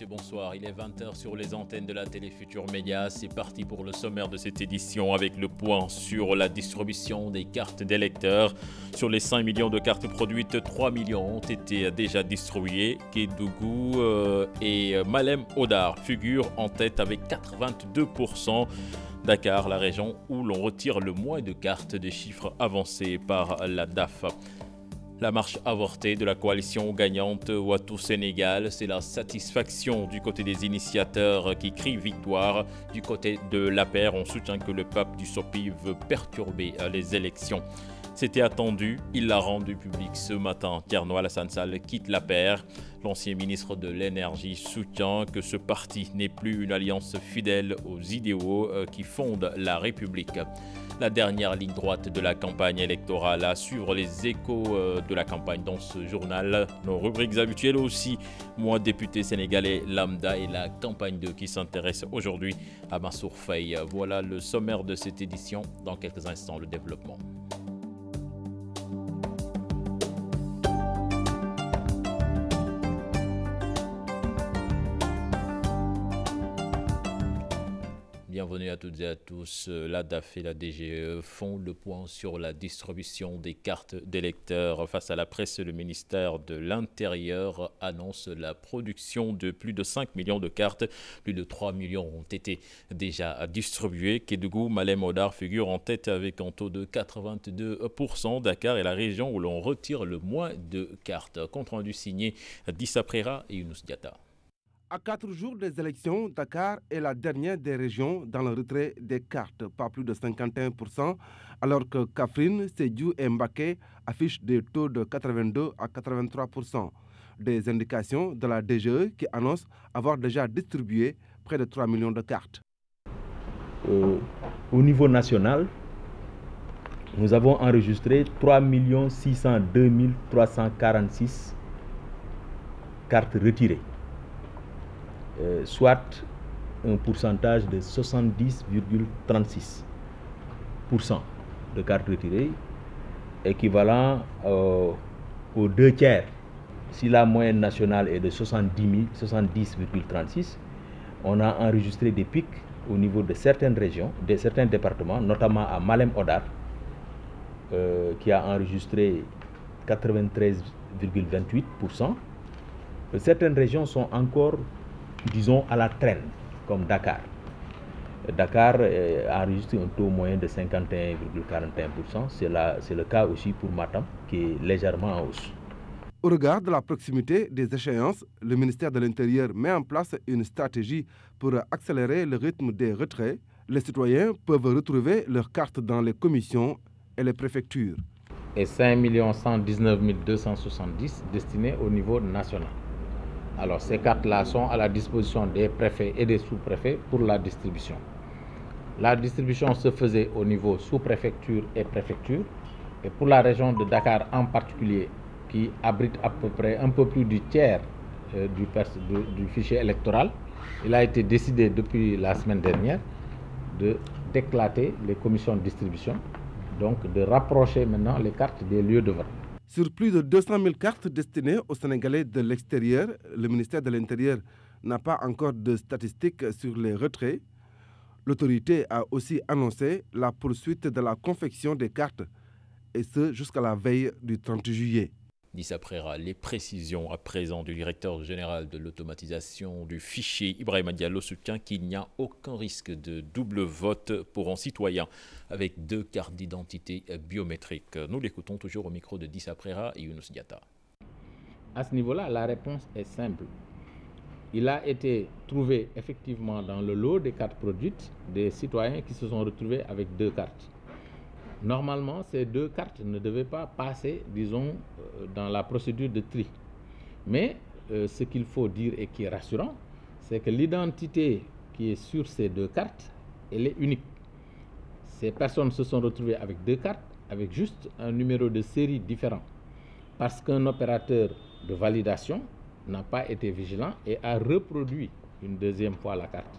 messieurs, bonsoir. Il est 20h sur les antennes de la télé Futur Média. C'est parti pour le sommaire de cette édition avec le point sur la distribution des cartes d'électeurs. Sur les 5 millions de cartes produites, 3 millions ont été déjà distribuées. Kédougou et Malem Hodar figurent en tête avec 82%. Dakar, la région où l'on retire le moins de cartes, des chiffres avancés par la DAF. La marche avortée de la coalition gagnante Wattu Sénégal, c'est la satisfaction du côté des initiateurs qui crient victoire. Du côté de l'APR, on soutient que le pape du SOPI veut perturber les élections. C'était attendu, il l'a rendu public ce matin. Thierno Alassane Sall quitte l'APR. L'ancien ministre de l'Énergie soutient que ce parti n'est plus une alliance fidèle aux idéaux qui fondent la République. La dernière ligne droite de la campagne électorale à suivre les échos de la campagne dans ce journal. Nos rubriques habituelles aussi, moi député sénégalais lambda et la campagne 2 qui s'intéresse aujourd'hui à Mansour Faye. Voilà le sommaire de cette édition. Dans quelques instants, le développement. Bienvenue à toutes et à tous. La DAF et la DGE font le point sur la distribution des cartes d'électeurs. Face à la presse, le ministère de l'Intérieur annonce la production de plus de 5 millions de cartes. Plus de 3 millions ont été déjà distribuées. Kédougou, Malem Hodar figure en tête avec un taux de 82%. Dakar est la région où l'on retire le moins de cartes. Compte rendu signé Dissa Prera et Younous Diatta. À 4 jours des élections, Dakar est la dernière des régions dans le retrait des cartes, pas plus de 51%, alors que Kaffrine, Sédhiou et Mbacké affichent des taux de 82 à 83%. Des indications de la DGE qui annonce avoir déjà distribué près de 3 millions de cartes. Au niveau national, nous avons enregistré 3 602 346 cartes retirées. Soit un pourcentage de 70,36% de cartes retirées, équivalent aux 2 tiers. Si la moyenne nationale est de 70,36, on a enregistré des pics au niveau de certaines régions, de certains départements, notamment à Malem Hodar, qui a enregistré 93,28%. Certaines régions sont encore, disons, à la traîne, comme Dakar. Dakar a enregistré un taux moyen de 51,41%. C'est le cas aussi pour Matam, qui est légèrement en hausse. Au regard de la proximité des échéances, le ministère de l'Intérieur met en place une stratégie pour accélérer le rythme des retraits. Les citoyens peuvent retrouver leurs cartes dans les commissions et les préfectures. Et 5 119 270 destinés au niveau national. Alors ces cartes-là sont à la disposition des préfets et des sous-préfets pour la distribution. La distribution se faisait au niveau sous-préfecture et préfecture. Et pour la région de Dakar en particulier, qui abrite à peu près un peu plus du tiers du fichier électoral, il a été décidé depuis la semaine dernière d'éclater les commissions de distribution, donc de rapprocher maintenant les cartes des lieux de vote. Sur plus de 200 000 cartes destinées aux Sénégalais de l'extérieur, le ministère de l'Intérieur n'a pas encore de statistiques sur les retraits. L'autorité a aussi annoncé la poursuite de la confection des cartes, et ce jusqu'à la veille du 30 juillet. Dissa Prera, les précisions à présent du directeur général de l'automatisation du fichier, Ibrahima Diallo, soutient qu'il n'y a aucun risque de double vote pour un citoyen avec 2 cartes d'identité biométriques. Nous l'écoutons toujours au micro de Dissa Prera et Younous Diatta. À ce niveau-là, la réponse est simple. Il a été trouvé effectivement dans le lot des cartes produites des citoyens qui se sont retrouvés avec 2 cartes. Normalement, ces 2 cartes ne devaient pas passer, disons, dans la procédure de tri. Mais ce qu'il faut dire et qui est rassurant, c'est que l'identité qui est sur ces 2 cartes, elle est unique. Ces personnes se sont retrouvées avec 2 cartes, avec juste un numéro de série différent. Parce qu'un opérateur de validation n'a pas été vigilant et a reproduit une deuxième fois la carte.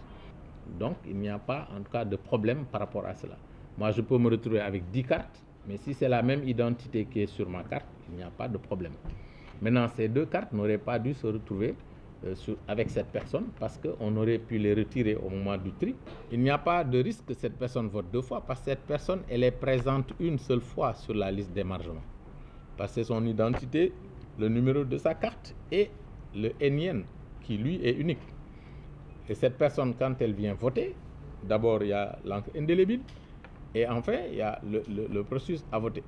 Donc, il n'y a pas, en tout cas, de problème par rapport à cela. Moi, je peux me retrouver avec 10 cartes, mais si c'est la même identité qui est sur ma carte, il n'y a pas de problème. Maintenant, ces 2 cartes n'auraient pas dû se retrouver avec cette personne parce qu'on aurait pu les retirer au moment du tri. Il n'y a pas de risque que cette personne vote 2 fois parce que cette personne, elle est présente une seule fois sur la liste d'émargement. Parce que c'est son identité, le numéro de sa carte et le NIN qui lui est unique. Et cette personne, quand elle vient voter, d'abord il y a l'encre indélébile et enfin il y a le processus à voter.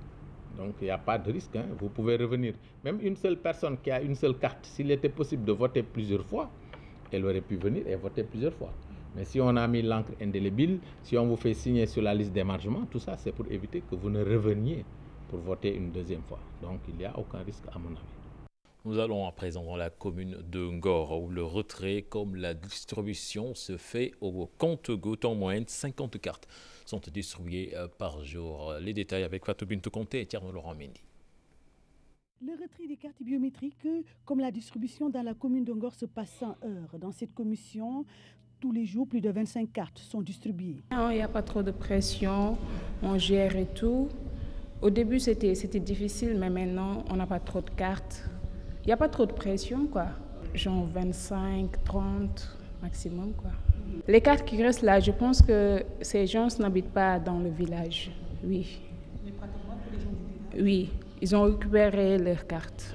Donc il n'y a pas de risque, hein. Vous pouvez revenir. Même une seule personne qui a une seule carte, s'il était possible de voter plusieurs fois, elle aurait pu venir et voter plusieurs fois. Mais si on a mis l'encre indélébile, si on vous fait signer sur la liste d'émargement, tout ça c'est pour éviter que vous ne reveniez pour voter une deuxième fois. Donc il n'y a aucun risque à mon avis. Nous allons à présent dans la commune de Ngor où le retrait comme la distribution se fait au compte-gouttes. En moyenne, 50 cartes sont distribuées par jour. Les détails avec Fatou Bintou Conté et Thierry Laurent Mendy. Le retrait des cartes biométriques, comme la distribution dans la commune de Ngor, se passe sans heure. Dans cette commission, tous les jours, plus de 25 cartes sont distribuées. Non, il n'y a pas trop de pression, on gère et tout. Au début, c'était difficile, mais maintenant, on n'a pas trop de cartes. Il n'y a pas trop de pression, quoi. Genre 25, 30 maximum, quoi. Les cartes qui restent là, je pense que ces gens n'habitent pas dans le village, oui. Mais pratiquement tous les gens du village? Oui, ils ont récupéré leurs cartes.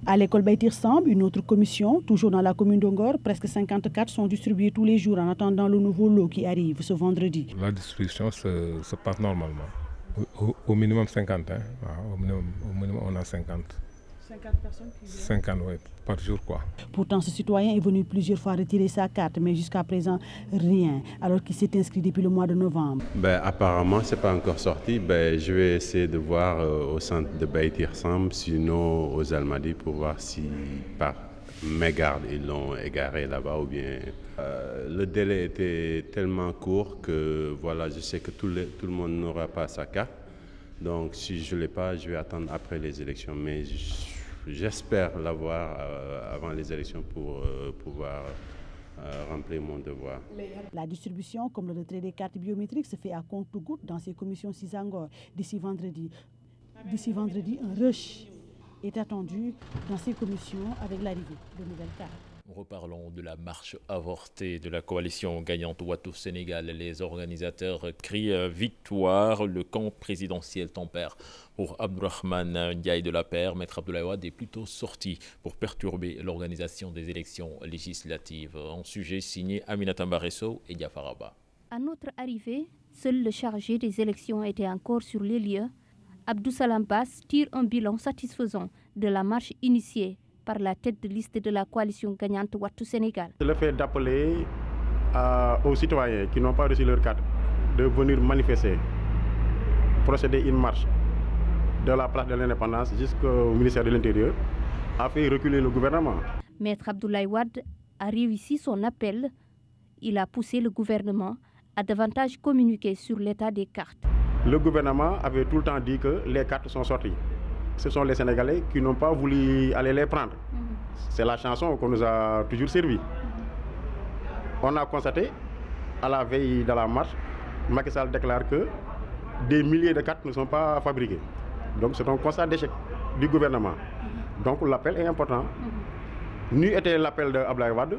À l'école Baïtir Samb, une autre commission, toujours dans la commune d'Ongor, presque 50 cartes sont distribuées tous les jours en attendant le nouveau lot qui arrive ce vendredi. La distribution se passe normalement. Au minimum 50, hein. Au minimum on a 50. 50 personnes qui viennent 50, oui, par jour, quoi. Pourtant, ce citoyen est venu plusieurs fois retirer sa carte, mais jusqu'à présent, rien, alors qu'il s'est inscrit depuis le mois de novembre. Apparemment, ce n'est pas encore sorti. Je vais essayer de voir au centre de Baïtir Samb, sinon aux Almadies, pour voir si par mégarde ils l'ont égaré là-bas ou bien... le délai était tellement court que voilà, je sais que tout le monde n'aura pas sa carte. Donc si je ne l'ai pas, je vais attendre après les élections. Mais j'espère l'avoir avant les élections pour pouvoir remplir mon devoir. La distribution, comme le retrait des cartes biométriques, se fait à compte-gouttes dans ces commissions Cisangor. D'ici vendredi, un rush est attendu dans ces commissions avec l'arrivée de nouvelles cartes. Reparlons de la marche avortée de la coalition gagnante Ouattara-Sénégal. Les organisateurs crient victoire. Le camp présidentiel tempère pour Abdourahmane Ndiaye de la Paire. Maître Abdoulaye Wade est plutôt sorti pour perturber l'organisation des élections législatives. Un sujet signé Aminata Mbaresso et Diafaraba. À notre arrivée, seul le chargé des élections était encore sur les lieux. Abdou Salam Bass tire un bilan satisfaisant de la marche initiée par la tête de liste de la coalition gagnante Ouattara-Sénégal. Le fait d'appeler aux citoyens qui n'ont pas reçu leur carte de venir manifester, procéder une marche de la place de l'Indépendance jusqu'au ministère de l'Intérieur a fait reculer le gouvernement. Maître Abdoulaye Wade a réussi son appel. Il a poussé le gouvernement à davantage communiquer sur l'état des cartes. Le gouvernement avait tout le temps dit que les cartes sont sorties. Ce sont les Sénégalais qui n'ont pas voulu aller les prendre. C'est la chanson qu'on nous a toujours servi. On a constaté, à la veille de la marche, Macky Sall déclare que des milliers de cartes ne sont pas fabriquées. Donc c'est un constat d'échec du gouvernement. Donc l'appel est important. N'eût été l'appel d'Abdoulaye Wade,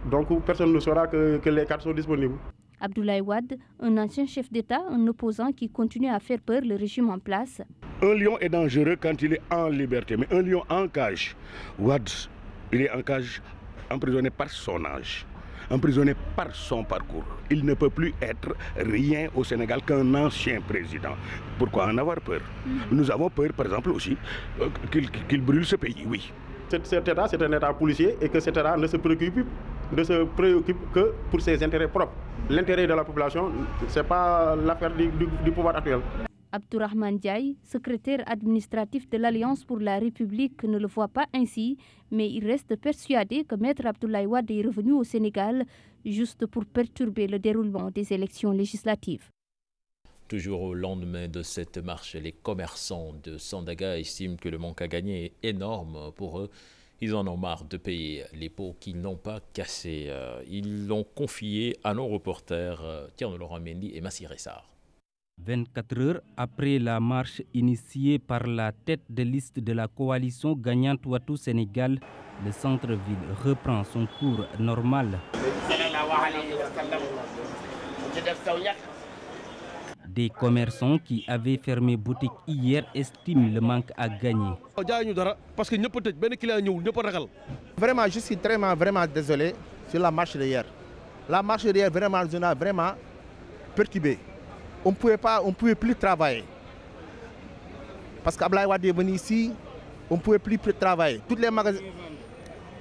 donc personne ne saura que les cartes sont disponibles. Abdoulaye Wade, un ancien chef d'État, un opposant qui continue à faire peur le régime en place. Un lion est dangereux quand il est en liberté, mais un lion en cage. Wade, il est en cage, emprisonné par son âge, emprisonné par son parcours. Il ne peut plus être rien au Sénégal qu'un ancien président. Pourquoi en avoir peur? Nous avons peur, par exemple, aussi qu'il brûle ce pays, oui. Cet État, c'est un État policier et que cet État ne se préoccupe que pour ses intérêts propres. L'intérêt de la population, ce n'est pas l'affaire du pouvoir actuel. Abdourahmane Ndiaye, secrétaire administratif de l'Alliance pour la République, ne le voit pas ainsi, mais il reste persuadé que Maître Abdoulaye Wade est revenu au Sénégal juste pour perturber le déroulement des élections législatives. Toujours au lendemain de cette marche, les commerçants de Sandaga estiment que le manque à gagner est énorme pour eux. Ils en ont marre de payer les pots qu'ils n'ont pas cassés. Ils l'ont confié à nos reporters Thierry Laurent Mendy et Massy Ressard. 24 heures après la marche initiée par la tête de liste de la coalition gagnante Wattu Sénégal, le centre-ville reprend son cours normal. Des commerçants qui avaient fermé boutique hier estiment le manque à gagner. Vraiment, je suis vraiment désolé sur la marche d'hier. La marche d'hier vraiment nous a vraiment perturbé. On ne pouvait plus travailler. Parce qu'Abdoulaye Wade est venu ici, on ne pouvait plus travailler. Tous les magasins,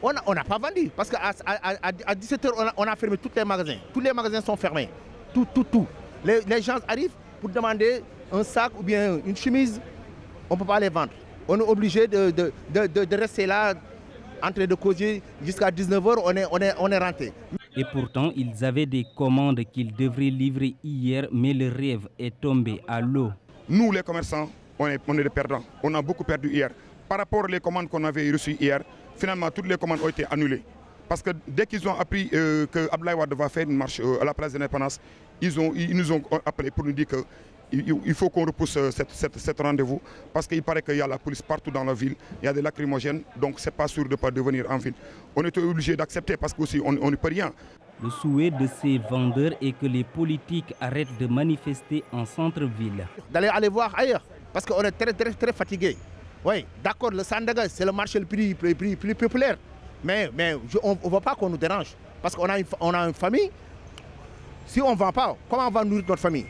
on n'a pas vendu. Parce qu'à 17h, on a fermé tous les magasins. Tous les magasins sont fermés. Tout. Les gens arrivent pour demander un sac ou bien une chemise. On ne peut pas les vendre. On est obligé de rester là, en train de causer jusqu'à 19h, on est rentré. Et pourtant, ils avaient des commandes qu'ils devraient livrer hier, mais le rêve est tombé à l'eau. Nous, les commerçants, on est des perdants. On a beaucoup perdu hier. Par rapport aux commandes qu'on avait reçues hier, finalement, toutes les commandes ont été annulées. Parce que dès qu'ils ont appris que Abdoulaye Wade va faire une marche à la place de l'Indépendance, ils nous ont appelé pour nous dire qu'il faut qu'on repousse cet rendez-vous. Parce qu'il paraît qu'il y a la police partout dans la ville, il y a des lacrymogènes, donc ce n'est pas sûr de ne pas devenir en ville. On était obligé d'accepter parce qu'aussi on ne peut rien. Le souhait de ces vendeurs est que les politiques arrêtent de manifester en centre-ville. D'aller voir ailleurs, parce qu'on est très fatigué. Oui, d'accord, le Sandaga, c'est le marché le plus populaire. Mais on ne veut pas qu'on nous dérange. Parce qu'on a une famille. Si on ne vend pas, comment on va nourrir notre famille?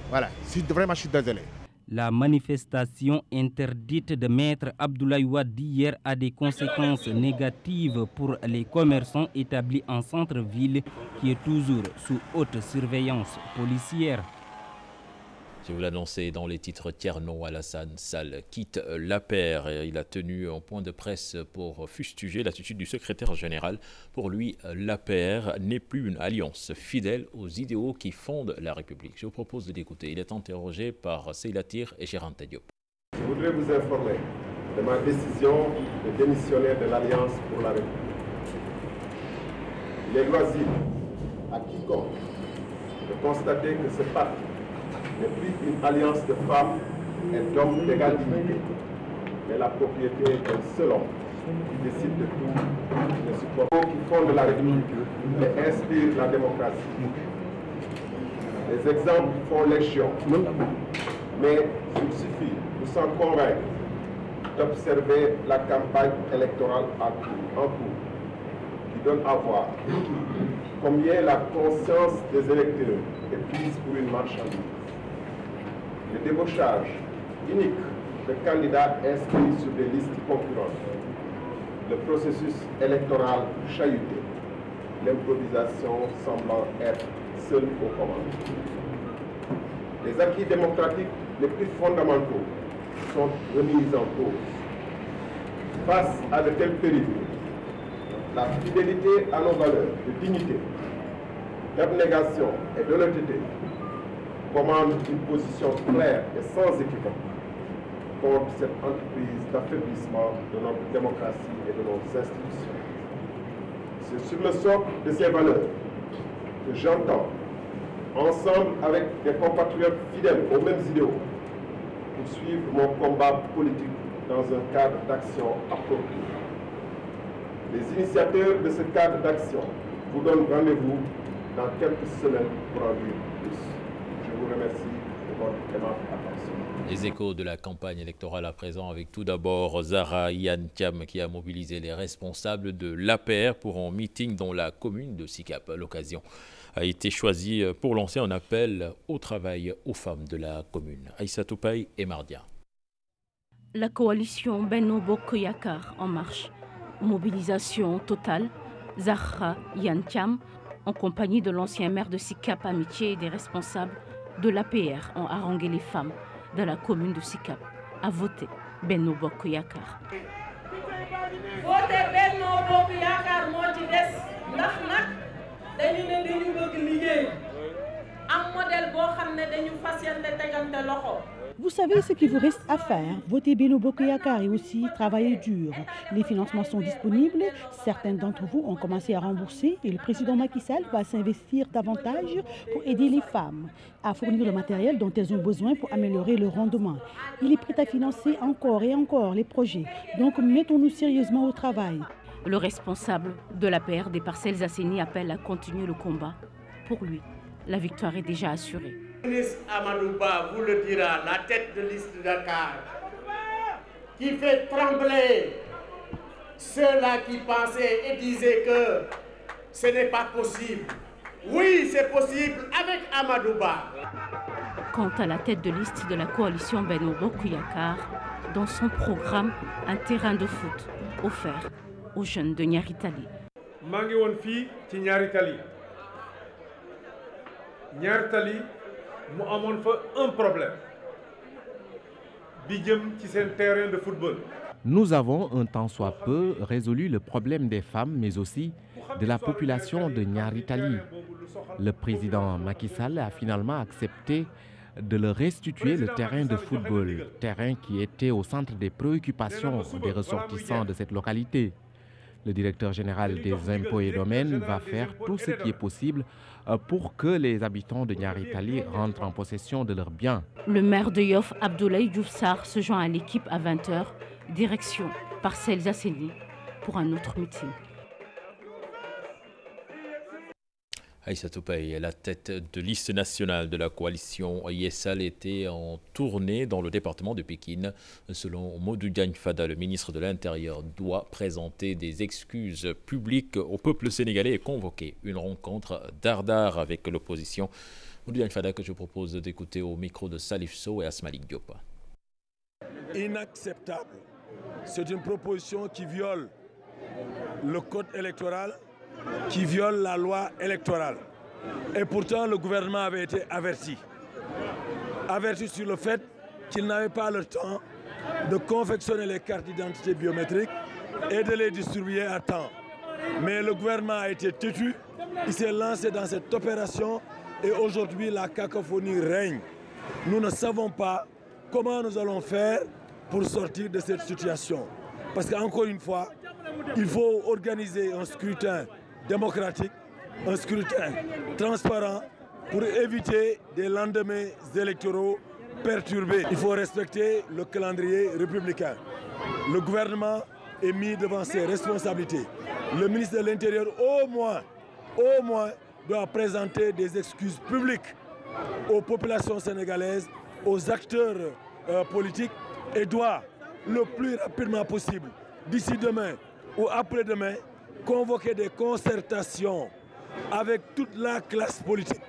Voilà, vraiment, je suis désolé. La manifestation interdite de maître Abdoulaye Wade hier a des conséquences négatives pour les commerçants établis en centre-ville qui est toujours sous haute surveillance policière. Je vous l'annonçais dans les titres, Thierno Alassane Sall quitte l'APR. Il a tenu un point de presse pour fustiger l'attitude du secrétaire général. Pour lui, l'APR n'est plus une alliance fidèle aux idéaux qui fondent la République. Je vous propose de l'écouter. Il est interrogé par Seylatir et Gérante Diop. Je voudrais vous informer de ma décision de démissionner de l'Alliance pour la République. Il est loisible à quiconque de constater que ce parti n'est plus une alliance de femmes et d'hommes d'égale dignité, mais la propriété d'un seul homme qui décide de tout, des supports qui fondent la République et inspirent la démocratie. Les exemples font légion, mais il suffit, nous sommes convaincus, d'observer la campagne électorale en cours, qui donne à voir combien la conscience des électeurs est prise pour une marchandise. Le débauchage unique de candidats inscrits sur des listes concurrentes, le processus électoral chahuté, l'improvisation semblant être seule aux commandes. Les acquis démocratiques les plus fondamentaux sont remis en cause. Face à de tels périls, la fidélité à nos valeurs de dignité, d'abnégation et d'honnêteté commande une position claire et sans équivoque contre cette entreprise d'affaiblissement de notre démocratie et de nos institutions. C'est sur le socle de ces valeurs que j'entends, ensemble avec des compatriotes fidèles aux mêmes idéaux, poursuivre mon combat politique dans un cadre d'action approprié. Les initiateurs de ce cadre d'action vous donnent rendez-vous dans quelques semaines pour en dire plus. Je vous remercie de votre aimable attention. Les échos de la campagne électorale à présent avec tout d'abord Zahra Iyane Thiam qui a mobilisé les responsables de l'APR pour un meeting dans la commune de Sicap. L'occasion a été choisie pour lancer un appel au travail aux femmes de la commune. Aïssatou Paye et Mardia. La coalition Benno Bokk Yakaar en marche. Mobilisation totale. Zahra Iyane Thiam, en compagnie de l'ancien maire de Sicap Amitié et des responsables de l'APR, ont harangué les femmes de la commune de Sicap à voter Benno Bokk Yakaar. Voter Benno Bokk Yakaar moo ci des ndax nag dañu ne dañu bëgg liggéey am modèle boo xam ne dañu fas yéene tegante loxo. Vous savez ce qu'il vous reste à faire. Votez Benno Bokk Yakaar et aussi travailler dur. Les financements sont disponibles. Certains d'entre vous ont commencé à rembourser et le président Macky Sall va s'investir davantage pour aider les femmes à fournir le matériel dont elles ont besoin pour améliorer le rendement. Il est prêt à financer encore et encore les projets. Donc mettons-nous sérieusement au travail. Le responsable de l'APR des Parcelles Assainies appelle à continuer le combat. Pour lui, la victoire est déjà assurée. Le ministre Amadou Ba vous le dira, la tête de liste de Dakar, qui fait trembler ceux-là qui pensaient et disaient que ce n'est pas possible. Oui, c'est possible avec Amadou Ba. Quant à la tête de liste de la coalition Benno Bokk Yakaar, dans son programme, un terrain de foot offert aux jeunes de Ñaari Tali. maa ngi woon fii ci Ñaari Tali Ñaari Tali mu amoon fa un problème bi jëm ci seen terrain de football. Nous avons un tant soit peu résolu le problème des femmes, mais aussi de la population de Ñaari Tali. Le président Macky Sall a finalement accepté de leur restituer le terrain de football, terrain qui était au centre des préoccupations des ressortissants de cette localité. Le directeur général des impôts et domaines va faire tout ce qui est possible pour que les habitants de Ñaari Tali rentrent en possession de leurs biens. Le maire de Yoff, Abdoulaye Diouf Sarr, se joint à l'équipe à 20h, direction Parcelles Assainies, pour un autre meeting. Aïssatou Paye, la tête de liste nationale de la coalition Yessal, était en tournée dans le département de Pikine. Selon Modou Diagne Fada, le ministre de l'Intérieur doit présenter des excuses publiques au peuple sénégalais et convoquer une rencontre dardard avec l'opposition. Modou Diagne Fada que je propose d'écouter au micro de Salif Sow et Asmalik Diop. Inacceptable. C'est une proposition qui viole le code électoral, qui viole la loi électorale. Et pourtant, le gouvernement avait été averti. Averti sur le fait qu'il n'avait pas le temps de confectionner les cartes d'identité biométriques et de les distribuer à temps. Mais le gouvernement a été têtu, il s'est lancé dans cette opération et aujourd'hui la cacophonie règne. Nous ne savons pas comment nous allons faire pour sortir de cette situation. Parce qu'encore une fois, il faut organiser un scrutin démocratique, un scrutin transparent pour éviter des lendemains électoraux perturbés. Il faut respecter le calendrier républicain. Le gouvernement est mis devant ses responsabilités. Le ministre de l'Intérieur, au moins, doit présenter des excuses publiques aux populations sénégalaises, aux acteurs politiques et doit, le plus rapidement possible, d'ici demain ou après-demain, convoquer des concertations avec toute la classe politique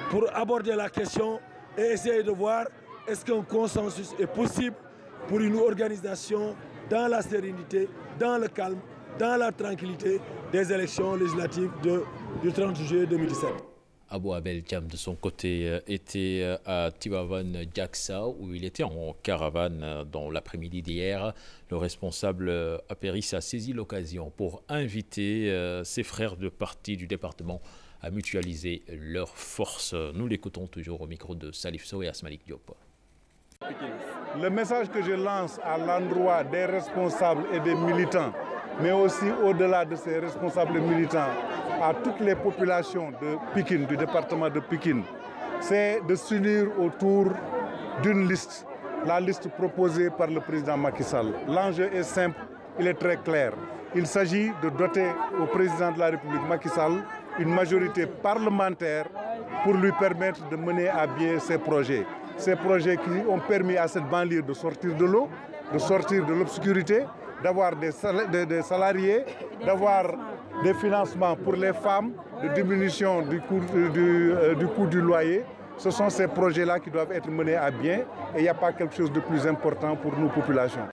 pour aborder la question et essayer de voir est-ce qu'un consensus est possible pour une organisation dans la sérénité, dans le calme, dans la tranquillité des élections législatives du 30 juillet 2017. Abou Abel Thiam, de son côté, était à Tivaouane Diacksha, où il était en caravane dans l'après-midi d'hier. Le responsable apériste a saisi l'occasion pour inviter ses frères de parti du département à mutualiser leurs forces. Nous l'écoutons toujours au micro de Salif Sow et Asmalik Diop. Le message que je lance à l'endroit des responsables et des militants, mais aussi au-delà de ces responsables militants, à toutes les populations de Pikine, du département de Pikine, c'est de s'unir autour d'une liste, la liste proposée par le président Macky Sall. L'enjeu est simple, il est très clair. Il s'agit de doter au président de la République Macky Sall une majorité parlementaire pour lui permettre de mener à bien ses projets. Ces projets qui ont permis à cette banlieue de sortir de l'eau, de sortir de l'obscurité, d'avoir des salariés, d'avoir des financements pour les femmes, de diminution du coût du loyer. Ce sont ces projets-là qui doivent être menés à bien et il n'y a pas quelque chose de plus important pour nos populations.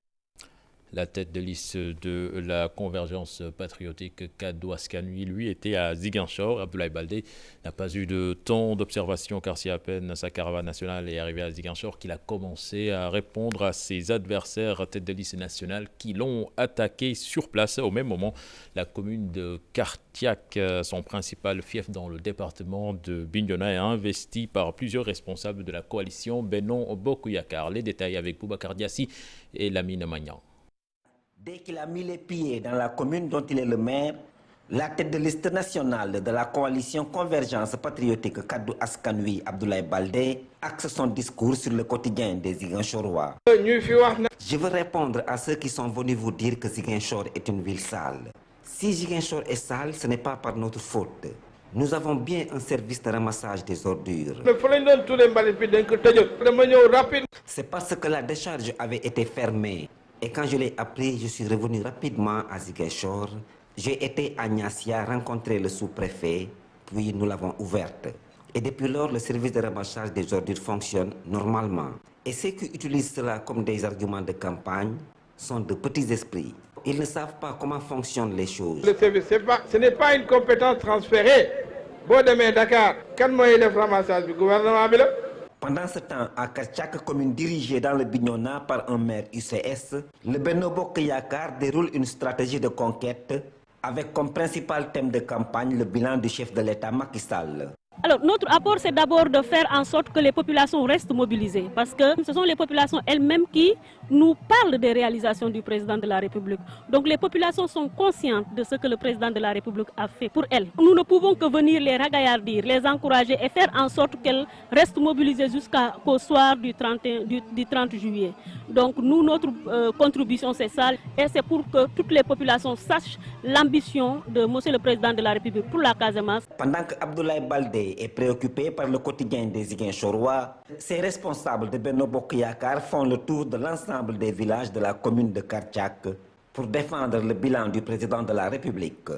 La tête de liste de la convergence patriotique Kaddu Askan Wi, lui, était à Ziguinchor. Abdoulaye Baldé n'a pas eu de temps d'observation car c'est à peine sa caravane nationale est arrivée à Ziguinchor qu'il a commencé à répondre à ses adversaires tête de liste nationale qui l'ont attaqué sur place. Au même moment, la commune de Kartiak, son principal fief dans le département de Bignona, est investi par plusieurs responsables de la coalition Benno Bokk Yakaar. Les détails avec Boubacar Diassi et Lamine Magnan. Dès qu'il a mis les pieds dans la commune dont il est le maire, la tête de liste nationale de la coalition Convergence patriotique Kaddu Askan Wi, Abdoulaye Baldé, axe son discours sur le quotidien des Ziguinchorois. Je veux répondre à ceux qui sont venus vous dire que Ziguinchor est une ville sale. Si Ziguinchor est sale, ce n'est pas par notre faute. Nous avons bien un service de ramassage des ordures. C'est parce que la décharge avait été fermée. Et quand je l'ai appris, je suis revenu rapidement à Ziguinchor. J'ai été à Niassia rencontrer le sous-préfet, puis nous l'avons ouverte. Et depuis lors, le service de ramassage des ordures fonctionne normalement. Et ceux qui utilisent cela comme des arguments de campagne sont de petits esprits. Ils ne savent pas comment fonctionnent les choses. Le service, ce n'est pas une compétence transférée. Bon, demain, Dakar, quand moi il est ramassage du gouvernement, pendant ce temps, à Kartiak, commune dirigée dans le Bignona par un maire UCS, le Benno Bokk Yakaar déroule une stratégie de conquête avec comme principal thème de campagne le bilan du chef de l'État Macky Sall. Alors, notre apport, c'est d'abord de faire en sorte que les populations restent mobilisées, parce que ce sont les populations elles-mêmes qui nous parlent des réalisations du président de la République. Donc, les populations sont conscientes de ce que le président de la République a fait pour elles. Nous ne pouvons que venir les ragaillardir, les encourager et faire en sorte qu'elles restent mobilisées jusqu'au soir du 30 juillet. Donc, nous, notre contribution, c'est ça, et c'est pour que toutes les populations sachent l'ambition de M. le Président de la République pour la Casamance. Pendant que Abdoulaye Baldé est préoccupé par le quotidien des Ziguinchorois, ces responsables de Benno Bokk Yakaar font le tour de l'ensemble des villages de la commune de Kartiak pour défendre le bilan du président de la République.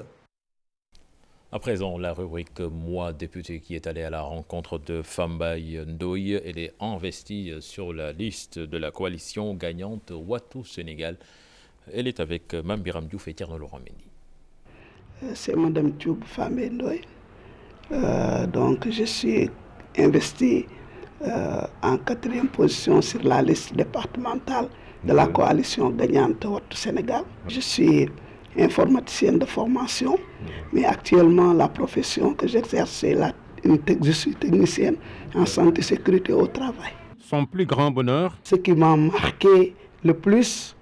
À présent, la rubrique Moi député qui est allée à la rencontre de Fambaye Ndoye. Elle est investie sur la liste de la coalition gagnante Wattu Sénégal. Elle est avec Mame Biram Diouf et Thierno Laurent Mendy. C'est Mme Diouf Fambaye Ndoye. Donc je suis investi en 4e position sur la liste départementale de la coalition gagnante Wattu Sénégal. Je suis informaticienne de formation, mais actuellement la profession que j'exerce, c'est je suis technicienne en santé et sécurité au travail. Son plus grand bonheur? Ce qui m'a marqué le plus,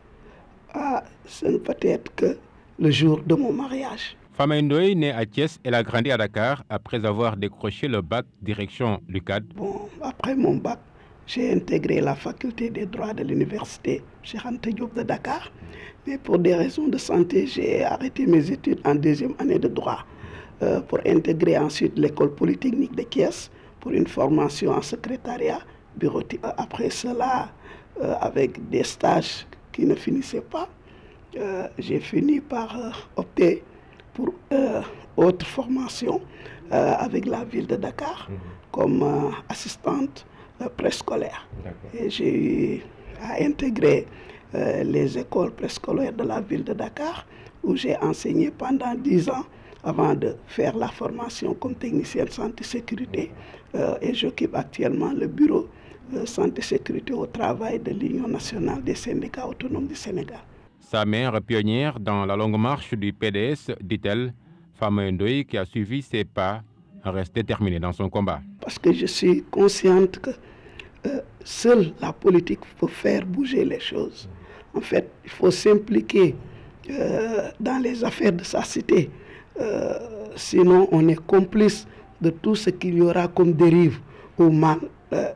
ce ne peut être que le jour de mon mariage. Fambaye Ndoye, née à Thiès, elle a grandi à Dakar après avoir décroché le bac direction l'UCAD. Bon, après mon bac, j'ai intégré la faculté des droits de l'université Cheikh Anta Diop de Dakar. Mais pour des raisons de santé, j'ai arrêté mes études en 2e année de droit pour intégrer ensuite l'école polytechnique de Thiès pour une formation en secrétariat bureautique. Après cela, avec des stages qui ne finissaient pas, j'ai fini par opter pour autre formation avec la ville de Dakar comme assistante préscolaire. Et j'ai eu à intégrer les écoles préscolaires de la ville de Dakar où j'ai enseigné pendant 10 ans avant de faire la formation comme technicienne santé-sécurité et j'occupe actuellement le bureau santé-sécurité au travail de l'Union nationale des syndicats autonomes du Sénégal. Sa mère pionnière dans la longue marche du PDS, dit-elle, Fambaye Ndoye qui a suivi ses pas, reste déterminée dans son combat. Parce que je suis consciente que seule la politique peut faire bouger les choses. En fait, il faut s'impliquer dans les affaires de sa cité. Sinon, on est complice de tout ce qu'il y aura comme dérive ou mal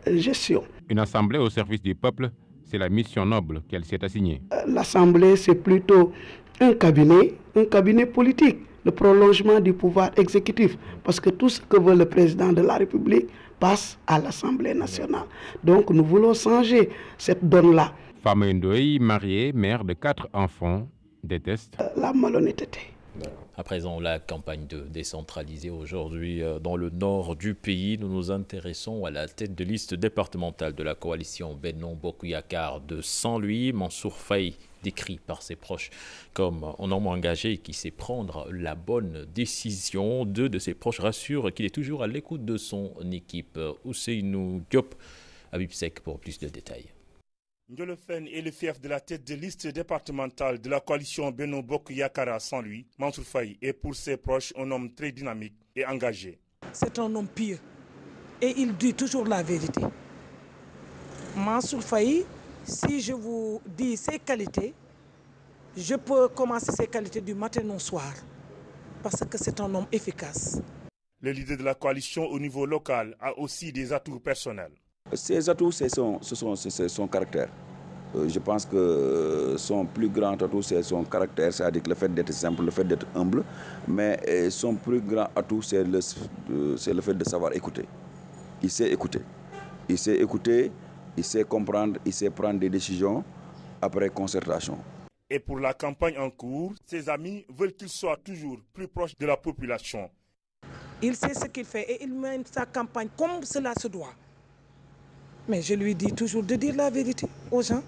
gestion. Une assemblée au service du peuple, c'est la mission noble qu'elle s'est assignée. L'assemblée, c'est plutôt un cabinet politique, le prolongement du pouvoir exécutif. Parce que tout ce que veut le président de la République passe à l'Assemblée nationale. Donc nous voulons changer cette donne-là. Fambaye Ndoye, mariée, mère de 4 enfants, déteste la malhonnêteté. À présent, la campagne de décentraliser aujourd'hui dans le nord du pays. Nous nous intéressons à la tête de liste départementale de la coalition Benno Bokk Yakaar de Saint-Louis, Mansour Faye, décrit par ses proches comme un homme engagé qui sait prendre la bonne décision. Deux de ses proches rassurent qu'il est toujours à l'écoute de son équipe. Ousseynou Diop, Habib Seck pour plus de détails. Ndiolo Fène est le fief de la tête de liste départementale de la coalition Benno Bokk Yakaar à Saint-Louis. Mansour Faye est pour ses proches un homme très dynamique et engagé. C'est un homme pieux et il dit toujours la vérité. Mansour Faye, si je vous dis ses qualités, je peux commencer ses qualités du matin au soir parce que c'est un homme efficace. Le leader de la coalition au niveau local a aussi des atouts personnels. Ses atouts, c'est son caractère. Je pense que son plus grand atout, c'est son caractère, c'est-à-dire le fait d'être simple, le fait d'être humble. Mais son plus grand atout, c'est le fait de savoir écouter. Il sait écouter. Il sait écouter, il sait comprendre, il sait prendre des décisions après concertation. Et pour la campagne en cours, ses amis veulent qu'il soit toujours plus proche de la population. Il sait ce qu'il fait et il mène sa campagne comme cela se doit. Mais je lui dis toujours de dire la vérité aux gens.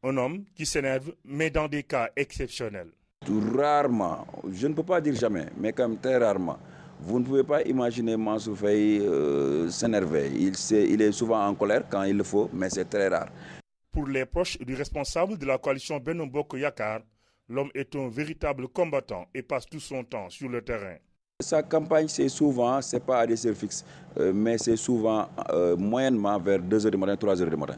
Un homme qui s'énerve, mais dans des cas exceptionnels. Rarement, je ne peux pas dire jamais, mais quand même très rarement. Vous ne pouvez pas imaginer Mansour Faye s'énerver. Il est souvent en colère quand il le faut, mais c'est très rare. Pour les proches du responsable de la coalition Benno Bokk Yakaar, l'homme est un véritable combattant et passe tout son temps sur le terrain. Sa campagne, c'est souvent, c'est pas à des heures fixes, mais c'est souvent moyennement vers 2h du matin, 3h du matin.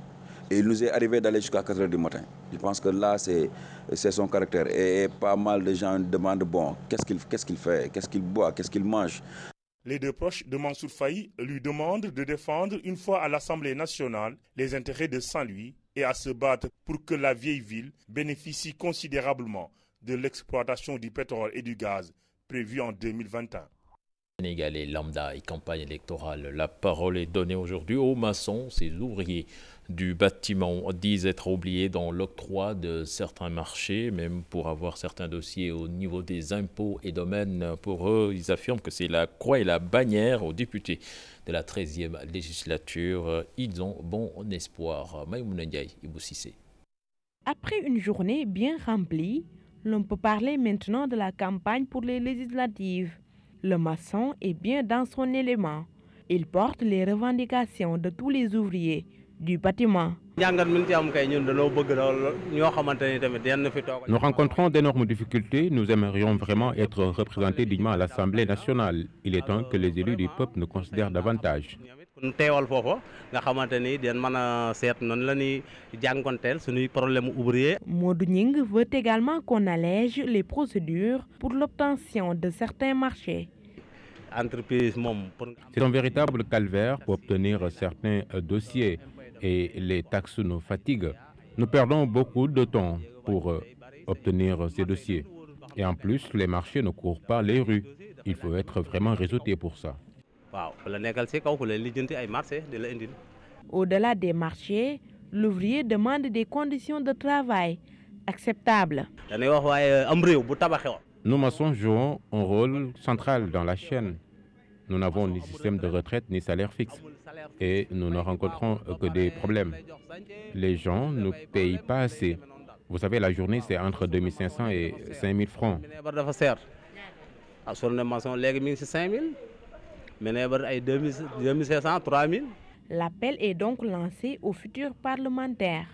Et il nous est arrivé d'aller jusqu'à 4h du matin. Je pense que là, c'est son caractère. Et pas mal de gens demandent, bon, qu'est-ce qu'il fait, qu'est-ce qu'il boit, qu'est-ce qu'il mange. Les deux proches de Mansour Faye lui demandent de défendre une fois à l'Assemblée nationale les intérêts de Saint-Louis et à se battre pour que la vieille ville bénéficie considérablement de l'exploitation du pétrole et du gaz prévu en 2021. Sénégalais lambda et campagne électorale. La parole est donnée aujourd'hui aux maçons, ces ouvriers du bâtiment disent être oubliés dans l'octroi de certains marchés, même pour avoir certains dossiers au niveau des impôts et domaines. Pour eux, ils affirment que c'est la croix et la bannière aux députés de la 13e législature. Ils ont bon espoir. Maïmouna Ndiaye, Ibou Cissé. Après une journée bien remplie, l'on peut parler maintenant de la campagne pour les législatives. Le maçon est bien dans son élément. Il porte les revendications de tous les ouvriers du bâtiment. Nous rencontrons d'énormes difficultés. Nous aimerions vraiment être représentés dignement à l'Assemblée nationale. Il est temps que les élus du peuple nous considèrent davantage. Modou Ning veut également qu'on allège les procédures pour l'obtention de certains marchés. C'est un véritable calvaire pour obtenir certains dossiers et les taxes nous fatiguent. Nous perdons beaucoup de temps pour obtenir ces dossiers. Et en plus, les marchés ne courent pas les rues. Il faut être vraiment réseauté pour ça. Au-delà des marchés, l'ouvrier demande des conditions de travail acceptables. Nous maçons jouons un rôle central dans la chaîne. Nous n'avons ni système de retraite ni salaire fixe. Et nous ne rencontrons que des problèmes. Les gens ne payent pas assez. Vous savez, la journée, c'est entre 2500 et 5000 francs. L'appel est donc lancé aux futurs parlementaires.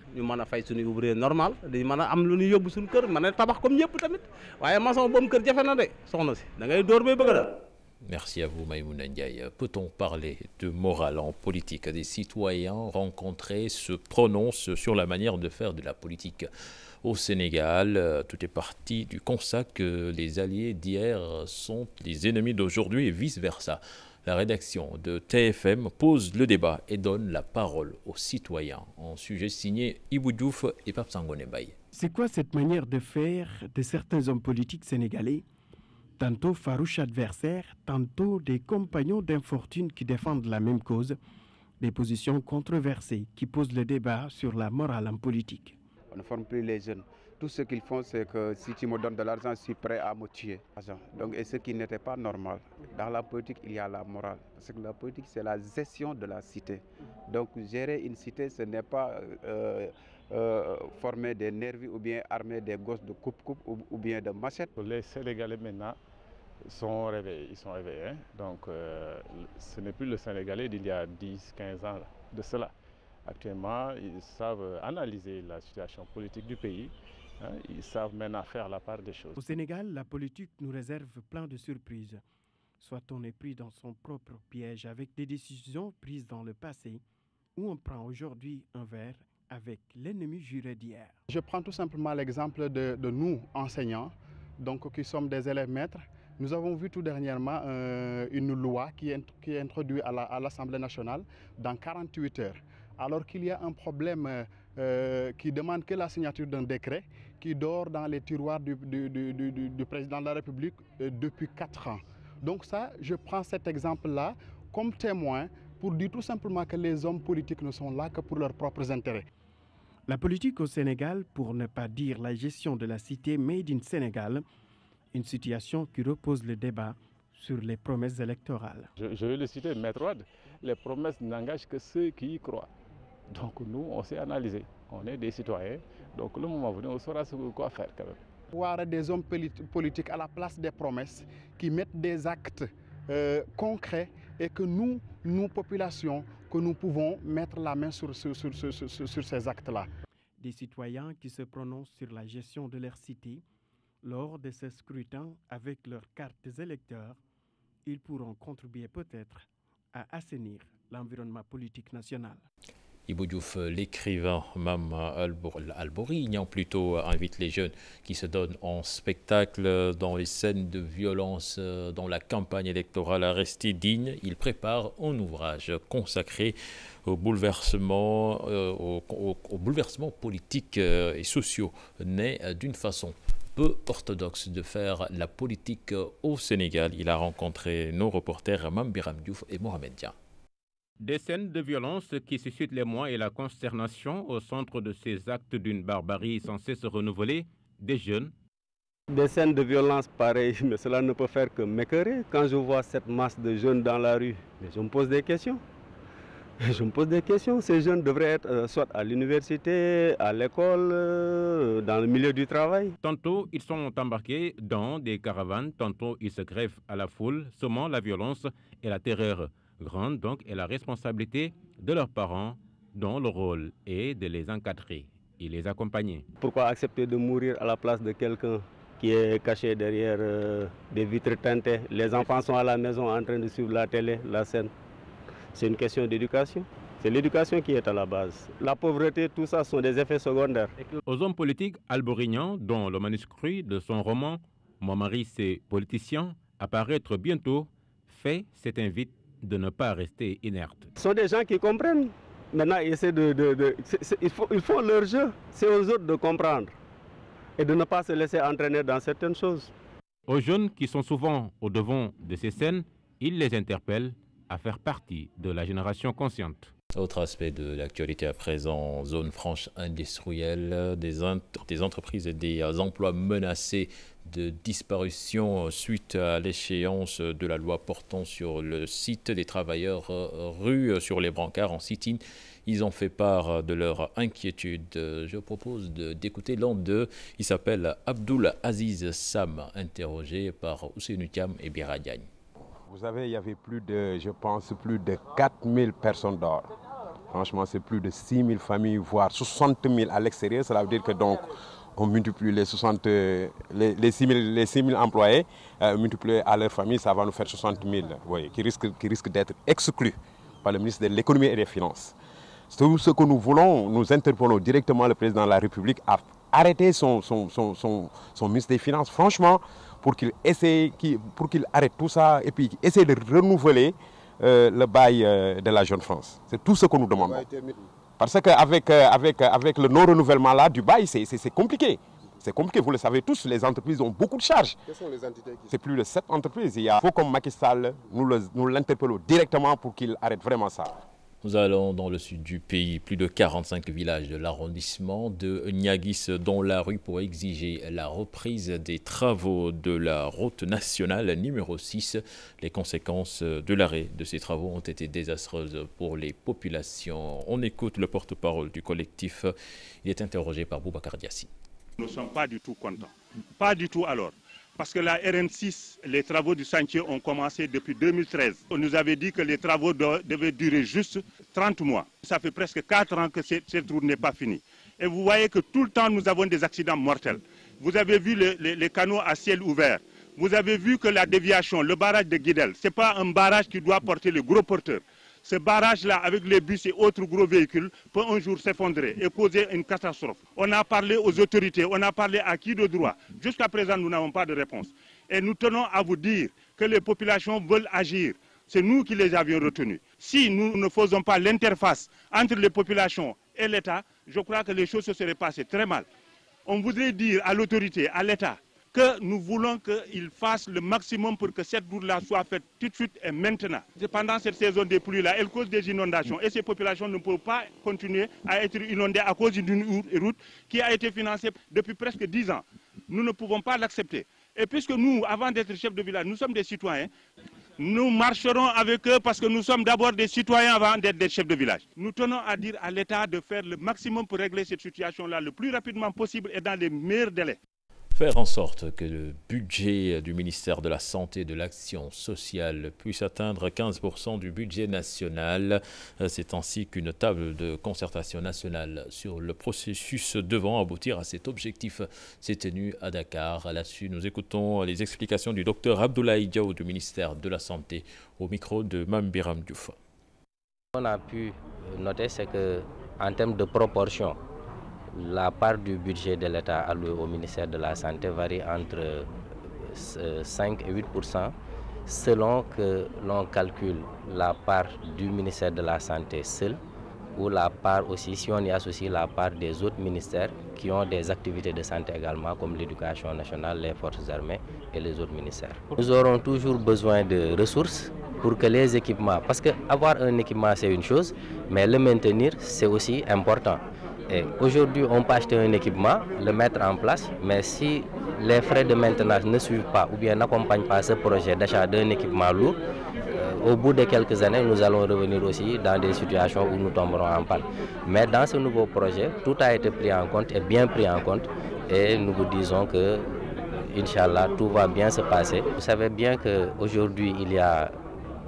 Merci à vous, Maïmouna Ndiaye. Peut-on parler de morale en politique? Des citoyens rencontrés se prononcent sur la manière de faire de la politique au Sénégal. Tout est parti du constat que les alliés d'hier sont les ennemis d'aujourd'hui et vice-versa. La rédaction de TFM pose le débat et donne la parole aux citoyens. En sujet signé Ibou Diouf et Pape Sangone Mbaye. C'est quoi cette manière de faire de certains hommes politiques sénégalais? Tantôt farouches adversaires, tantôt des compagnons d'infortune qui défendent la même cause, des positions controversées qui posent le débat sur la morale en politique. On ne forme plus les jeunes Tout ce qu'ils font, c'est que si tu me donnes de l'argent, je suis prêt à me tuer. Donc, et ce qui n'était pas normal. Dans la politique, il y a la morale. Parce que la politique, c'est la gestion de la cité. Donc, gérer une cité, ce n'est pas former des nervis ou bien armer des gosses de coupe-coupe ou bien de machettes. Les Sénégalais maintenant sont réveillés. Ils sont réveillés. Donc, ce n'est plus le Sénégalais d'il y a 10-15 ans de cela. Actuellement, ils savent analyser la situation politique du pays. Ils savent maintenant faire la part des choses. Au Sénégal, la politique nous réserve plein de surprises. Soit on est pris dans son propre piège avec des décisions prises dans le passé, ou on prend aujourd'hui un verre avec l'ennemi juré d'hier. Je prends tout simplement l'exemple de nous, enseignants, donc, qui sommes des élèves maîtres. Nous avons vu tout dernièrement une loi qui est introduite à l'Assemblée nationale dans 48 heures. Alors qu'il y a un problème qui demande que la signature d'un décret qui dort dans les tiroirs du président de la République depuis 4 ans. Donc ça, je prends cet exemple-là comme témoin pour dire tout simplement que les hommes politiques ne sont là que pour leurs propres intérêts. La politique au Sénégal, pour ne pas dire la gestion de la cité Made in Sénégal, une situation qui repose le débat sur les promesses électorales. Je vais le citer, Maître Wade, les promesses n'engagent que ceux qui y croient. Donc nous, on s'est analysé, on est des citoyens, donc le moment venu, on saura quoi faire quand même. Voir des hommes politiques à la place des promesses qui mettent des actes concrets et que nous, populations, que nous pouvons mettre la main sur ces actes-là. Des citoyens qui se prononcent sur la gestion de leur cité. Lors de ce scrutin, avec leurs cartes électeurs, ils pourront contribuer peut-être à assainir l'environnement politique national. Ibou Diouf, l'écrivain Mame Alborignan plutôt invite les jeunes qui se donnent en spectacle dans les scènes de violence dans la campagne électorale à rester dignes. Il prépare un ouvrage consacré au bouleversement politiques et sociaux nés d'une façon peu orthodoxe de faire la politique au Sénégal. Il a rencontré nos reporters Mame Biram Diouf et Mohamed Dia. Des scènes de violence qui suscitent l'émoi et la consternation au centre de ces actes d'une barbarie censée se renouveler, des jeunes. Des scènes de violence pareilles, mais cela ne peut faire que m'écœurer. Quand je vois cette masse de jeunes dans la rue, mais je me pose des questions. Je me pose des questions. Ces jeunes devraient être soit à l'université, à l'école, dans le milieu du travail. Tantôt, ils sont embarqués dans des caravanes, tantôt ils se greffent à la foule, semant la violence et la terreur. Grande donc est la responsabilité de leurs parents, dont le rôle est de les encadrer et les accompagner. Pourquoi accepter de mourir à la place de quelqu'un qui est caché derrière des vitres teintées? Les enfants sont à la maison en train de suivre la télé, la scène. C'est une question d'éducation. C'est l'éducation qui est à la base. La pauvreté, tout ça sont des effets secondaires. Aux hommes politiques, Alborignan, dont le manuscrit de son roman « Mon mari, c'est politicien » apparaître bientôt, fait cet invite de ne pas rester inerte. Ce sont des gens qui comprennent. Maintenant, ils font leur jeu. C'est aux autres de comprendre et de ne pas se laisser entraîner dans certaines choses. Aux jeunes qui sont souvent au devant de ces scènes, il les interpelle à faire partie de la génération consciente. Autre aspect de l'actualité à présent, zone franche industrielle, des entreprises et des emplois menacés de disparition suite à l'échéance de la loi portant sur le site des travailleurs rue sur les brancards en sit-in. Ils ont fait part de leur inquiétude. Je propose d'écouter l'un d'eux. Il s'appelle Abdoul Aziz Sam, interrogé par Ousseynou Thiam et Bira Diagne. Vous savez, il y avait plus de 4000 personnes dehors. Franchement, c'est plus de 6 000 familles, voire 60 000 à l'extérieur. Cela veut dire que donc on multiplie les 6 000 employés, multipliés à leur famille, ça va nous faire 60 000 qui risquent d'être exclus par le ministre de l'économie et des finances. C'est tout ce que nous voulons. Nous interpellons directement le président de la République à arrêter son ministre des Finances, franchement, pour qu'il arrête tout ça et puis essayer de renouveler le bail de la Jeune France. C'est tout ce que nous demandons. Parce qu'avec le non-renouvellement là du bail, c'est compliqué. C'est compliqué, vous le savez tous, les entreprises ont beaucoup de charges. Quelles sont les entités qui... C'est plus de 7 entreprises. Il faut comme Macky Sall, nous l'interpellons directement pour qu'il arrête vraiment ça. Nous allons dans le sud du pays. Plus de 45 villages de l'arrondissement de Niaguis dont la rue pour exiger la reprise des travaux de la route nationale numéro 6. Les conséquences de l'arrêt de ces travaux ont été désastreuses pour les populations. On écoute le porte-parole du collectif. Il est interrogé par Boubacar Diassi. Nous ne sommes pas du tout contents. Pas du tout alors. Parce que la RN6, les travaux du chantier ont commencé depuis 2013. On nous avait dit que les travaux devaient durer juste 30 mois. Ça fait presque 4 ans que cette route n'est pas finie. Et vous voyez que tout le temps, nous avons des accidents mortels. Vous avez vu les canaux à ciel ouvert. Vous avez vu que la déviation, le barrage de Guidel, ce n'est pas un barrage qui doit porter les gros porteurs. Ce barrage-là, avec les bus et autres gros véhicules, peut un jour s'effondrer et causer une catastrophe. On a parlé aux autorités, on a parlé à qui de droit. Jusqu'à présent, nous n'avons pas de réponse. Et nous tenons à vous dire que les populations veulent agir. C'est nous qui les avions retenus. Si nous ne faisons pas l'interface entre les populations et l'État, je crois que les choses se seraient passées très mal. On voudrait dire à l'autorité, à l'État, que nous voulons qu'ils fassent le maximum pour que cette route-là soit faite tout de suite et maintenant. Pendant cette saison des pluies-là, elle cause des inondations et ces populations ne peuvent pas continuer à être inondées à cause d'une route qui a été financée depuis presque 10 ans. Nous ne pouvons pas l'accepter. Et puisque nous, avant d'être chefs de village, nous sommes des citoyens, nous marcherons avec eux parce que nous sommes d'abord des citoyens avant d'être des chefs de village. Nous tenons à dire à l'État de faire le maximum pour régler cette situation-là le plus rapidement possible et dans les meilleurs délais. Faire en sorte que le budget du ministère de la Santé et de l'Action sociale puisse atteindre 15% du budget national. C'est ainsi qu'une table de concertation nationale sur le processus devant aboutir à cet objectif s'est tenue à Dakar. Là-dessus, nous écoutons les explications du docteur Abdoulaye Diaw du ministère de la Santé au micro de Mame Biram Diouf. On a pu noter, c'est qu'en termes de proportion, la part du budget de l'État alloué au ministère de la Santé varie entre 5 et 8% selon que l'on calcule la part du ministère de la Santé seul ou la part aussi, si on y associe la part des autres ministères qui ont des activités de santé également comme l'éducation nationale, les forces armées et les autres ministères. Nous aurons toujours besoin de ressources pour que les équipements, parce qu'avoir un équipement c'est une chose, mais le maintenir c'est aussi important. Aujourd'hui, on peut acheter un équipement, le mettre en place, mais si les frais de maintenance ne suivent pas ou bien n'accompagnent pas ce projet d'achat d'un équipement lourd, au bout de quelques années, nous allons revenir aussi dans des situations où nous tomberons en panne. Mais dans ce nouveau projet, tout a été pris en compte et bien pris en compte et nous vous disons que, Inch'Allah, tout va bien se passer. Vous savez bien qu'aujourd'hui, il y a,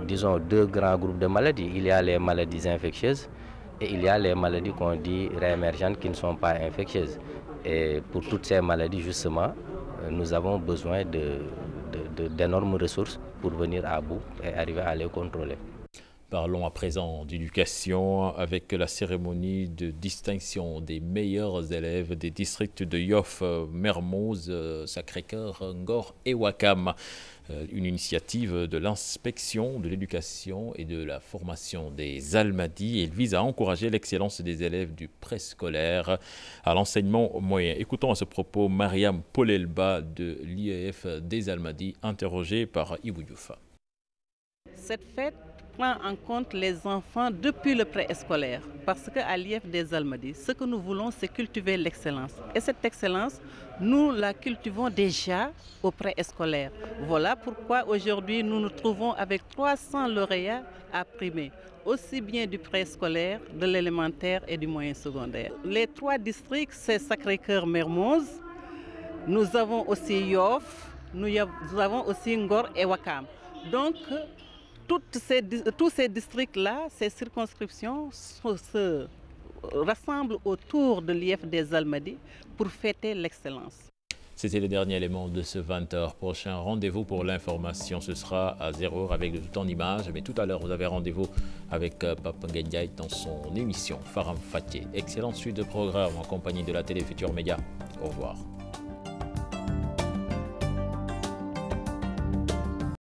disons, 2 grands groupes de maladies. Il y a les maladies infectieuses et il y a les maladies qu'on dit réémergentes qui ne sont pas infectieuses. Et pour toutes ces maladies, justement, nous avons besoin d'énormes ressources pour venir à bout et arriver à les contrôler. Parlons à présent d'éducation avec la cérémonie de distinction des meilleurs élèves des districts de Yoff, Mermoz, Sacré-Cœur, Ngor et Ouakam. Une initiative de l'inspection de l'éducation et de la formation des Almadies. Il vise à encourager l'excellence des élèves du préscolaire à l'enseignement moyen. Écoutons à ce propos Mariam Polelba de l'IEF des Almadies, interrogée par Ibou Diouf. Cette fête prend en compte les enfants depuis le préscolaire parce qu'à l'IEF des Almadies, ce que nous voulons, c'est cultiver l'excellence. Et cette excellence, nous la cultivons déjà au préscolaire. Voilà pourquoi aujourd'hui nous nous trouvons avec 300 lauréats à primer, aussi bien du préscolaire, de l'élémentaire et du moyen secondaire. Les 3 districts, c'est Sacré-Cœur, Mermoz, nous avons aussi Yoff, nous avons aussi Ngor et Ouakam. Donc, tous ces districts-là, ces circonscriptions se rassemblent autour de l'IEF des Almadies pour fêter l'excellence. C'était le dernier élément de ce 20h. Prochain rendez-vous pour l'information, ce sera à 0h avec le tout en images. Mais tout à l'heure, vous avez rendez-vous avec Papa Ndiaye dans son émission Faram Faké. Excellente suite de programme en compagnie de la Télé Futur Média. Au revoir.